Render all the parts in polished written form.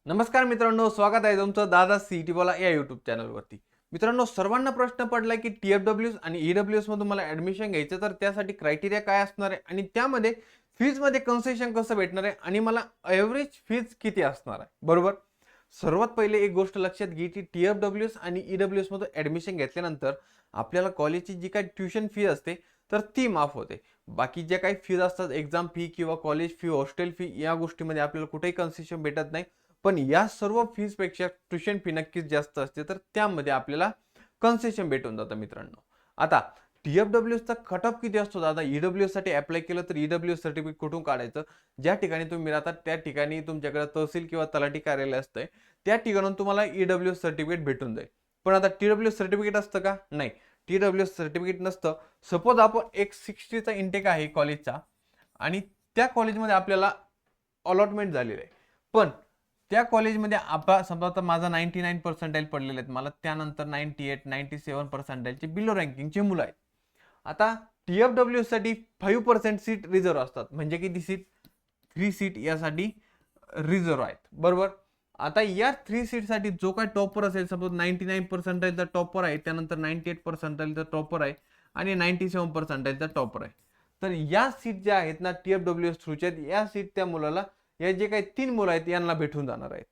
नमस्कार मित्रांनो, स्वागत आहे तुमचं दादा सीईटी बोला या यूट्यूब चॅनलवरती। मित्रांनो, सर्वांना प्रश्न पडलाय की TFWS आणि EWS मधून मला ऍडमिशन घ्यायचं तर त्यासाठी क्रायटेरिया काय असणार आहे आणि त्यामध्ये फीज मध्ये कन्सेशन कसं भेटणार आहे आणि मला एव्हरेज फीज किती असणार आहे, बरोबर? सर्वात पहिले एक गोष्ट लक्षात घे की TFWS आणि EWS मधून ऍडमिशन घेतल्यानंतर आपल्याला कॉलेजची जी काही ट्युशन फी असते तर ती माफ होते। बाकी जे काही फीज असतात, एक्झाम फी किंवा कॉलेज फी, हॉस्टेल फी, या गोष्टीमध्ये आपल्याला कुठेही कन्सेशन भेटत नाही। पण या सर्व फीज पेक्षा ट्युशन फी नक्कीच जास्त असते, तर त्यामध्ये आपल्याला कन्सेशन भेटून जातं मित्रांनो। आता TFWS चा कट ऑफ किती असतो दादा? EWS साठी अप्लाय केलं तर EWS सर्टिफिकेट कुठून काढायचं? ज्या ठिकाणी तुम्ही राहतात त्या ठिकाणी तुमच्याकडे तहसील किंवा तलाठी कार्यालय असतंय, त्या ठिकाणून तुम्हाला EWS सर्टिफिकेट भेटून जाईल। पण आता TWS सर्टिफिकेट असतं का? नाही, TWS सर्टिफिकेट नसतं। सपोज आपण एक 60 चा इंटेक आहे कॉलेजचा आणि त्या कॉलेजमध्ये आपल्याला अलॉटमेंट झालेलं आहे, पण त्या कॉलेजमध्ये आपला समजा आता माझा 99 पर्सेंटाइल पडलेले आहेत, मला त्यानंतर 98 97 पर्सेंटाइलचे बिलो रँकिंगचे मुलं आहेत। आता TFWS साठी 5% सीट रिझर्व असतात, म्हणजे किती सीट? 3 सीट यासाठी रिझर्व आहेत, बरोबर? आता या 3 सीट साठी जो काही टॉपर असेल, सपोज 99 पर्सेंटाइलचा टॉपर आहे, त्यानंतर 98 पर्सेंटाइलचा टॉपर आहे आणि 97 पर्सेंटाइलचा टॉपर आहे, तर या सीट ज्या आहेत ना TFWS थ्रूच्या, या सीट त्या मुलाला, या जे काही 3 मुलं आहेत यांना भेटून जाणार आहेत।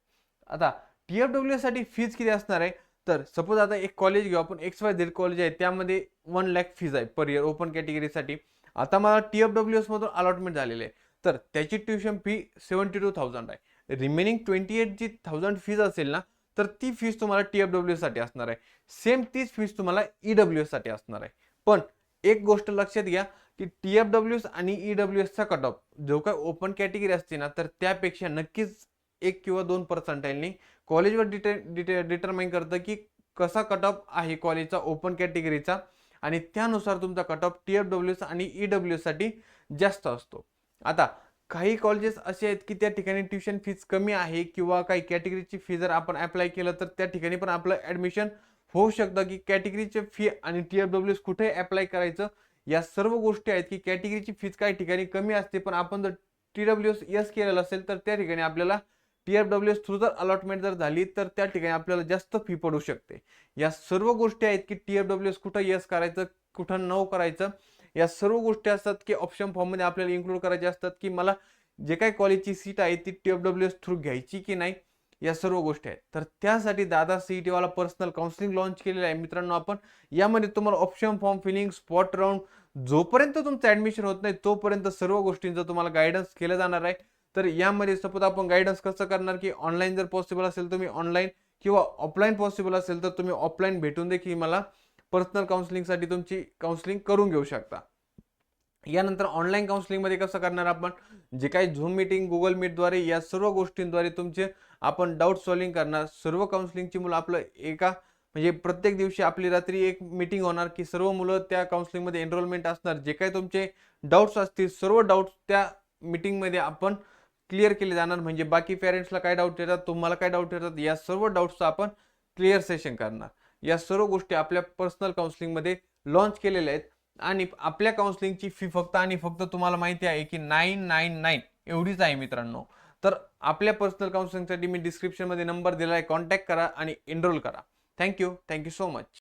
आता TFWS साठी फीज किती असणार आहे? तर सपोज आता एक कॉलेज घेऊ आपण, XYZ कॉलेज आहे, त्यामध्ये 1 लाख फीज आहे पर इयर ओपन कॅटेगरीसाठी। आता मला TFWS मधून अलॉटमेंट झालेले आहे, तर त्याची ट्युशन फी 72,000 आहे। रिमेनिंग 28 जी 1000 फीज असेल ना, तर ती फीज तुम्हाला TFWS साठी असणार आहे। सेम तीच फीज तुम्हाला EWS साठी असणार आहे। पण एक गोष्ट लक्षात घ्या की TFWS आणि EWS चा कट ऑफ जो काही ओपन कॅटेगरी असते ना, तर त्यापेक्षा नक्कीच 1 किंवा 2 पर्सेंटाइलनी कॉलेजवर डिटरमाइन करतं की कसा कट ऑफ आहे कॉलेजचा ओपन कॅटेगरीचा, आणि त्यानुसार तुमचा कट ऑफ TFWS आणि EWS साठी जास्त असतो। आता काही कॉलेजेस असे आहेत की त्या ठिकाणी ट्युशन फीज कमी आहे किंवा काही कॅटेगरीची फी जर आपण अप्लाय केलं तर त्या ठिकाणी पण आपलं ऍडमिशन होऊ शकतं, की कॅटेगरीचे फी आणि TFWS कुठे अप्लाय करायचं या सर्व गोष्टी आहेत की कॅटेगरीची फीज काही ठिकाणी कमी असते, पण आपण जर TWS केलेलं असेल तर त्या ठिकाणी आपल्याला TFWS थ्रू जर अलॉटमेंट जर झाली तर त्या ठिकाणी आपल्याला जास्त फी पडू शकते। या सर्व गोष्टी आहेत की TFWS कुठं यस करायचं, कुठं नो करायचं, या सर्व गोष्टी असतात की ऑप्शन फॉर्म मध्ये आपल्याला इन्क्लूड करायचे असतात, की मला जे काही कॉलेजची सीट आहे ती TFWS थ्रू घ्यायची की नाही, या सर्व गोष्टी आहेत। तर त्यासाठी दादा सीईटी वाला पर्सनल काउन्सिलिंग लॉन्च केलेलं आहे मित्रांनो आपण। यामध्ये तुम्हाला option form filling, spot round, जोपर्यंत तुमचं ऍडमिशन होत नाही तोपर्यंत सर्व गोष्टींचं तुम्हाला गायडन्स केलं जाणार आहे। तर यामध्ये सपोज आपण गायडन्स कसं करणार, की ऑनलाईन जर पॉसिबल असेल तुम्ही ऑनलाईन, किंवा ऑफलाईन पॉसिबल असेल तर तुम्ही ऑफलाईन भेटून देखील मला पर्सनल काउन्सिलिंग साठी तुमची काउन्सिलिंग करून घेऊ शकता। यानंतर ऑनलाईन काउन्सिलिंग मध्ये कसं करणार, आपण जे काही झूम मीटिंग, गुगल मीट द्वारे, या सर्व गोष्टींद्वारे तुमचे आपण डाऊट सॉल्व्हिंग करणार। सर्व काउन्सिलिंगची मुलं आपलं एका म्हणजे प्रत्येक दिवशी आपली रात्री एक मीटिंग होणार, की सर्व मुलं त्या काउन्सिलिंग मध्ये एनरोलमेंट असणार। जे काही तुमचे डाऊट्स असतील सर्व डाऊट्स त्या मीटिंग मध्ये आपण क्लिअर केले जाणार, म्हणजे बाकी पेरेंट्सला काय डाऊट येतात, तुम्हाला काय डाऊट येतात, या सर्व डाऊट्सचा आपण क्लिअर सेशन करणार। या सर्व गोष्टी आपल्या पर्सनल काउन्सिलिंग मध्ये लॉन्च केलेल्या आहेत, आणि आपल्या काउन्सिलिंगची फी फक्त आणि फक्त तुम्हाला माहिती आहे की 999 एवढीच आहे मित्रांनो। तर आपल्या पर्सनल काउन्सिलिंगसाठी मी डिस्क्रिप्शन मध्ये नंबर दिला आहे, कॉन्टॅक्ट करा आणि एनरोल करा। Thank you so much.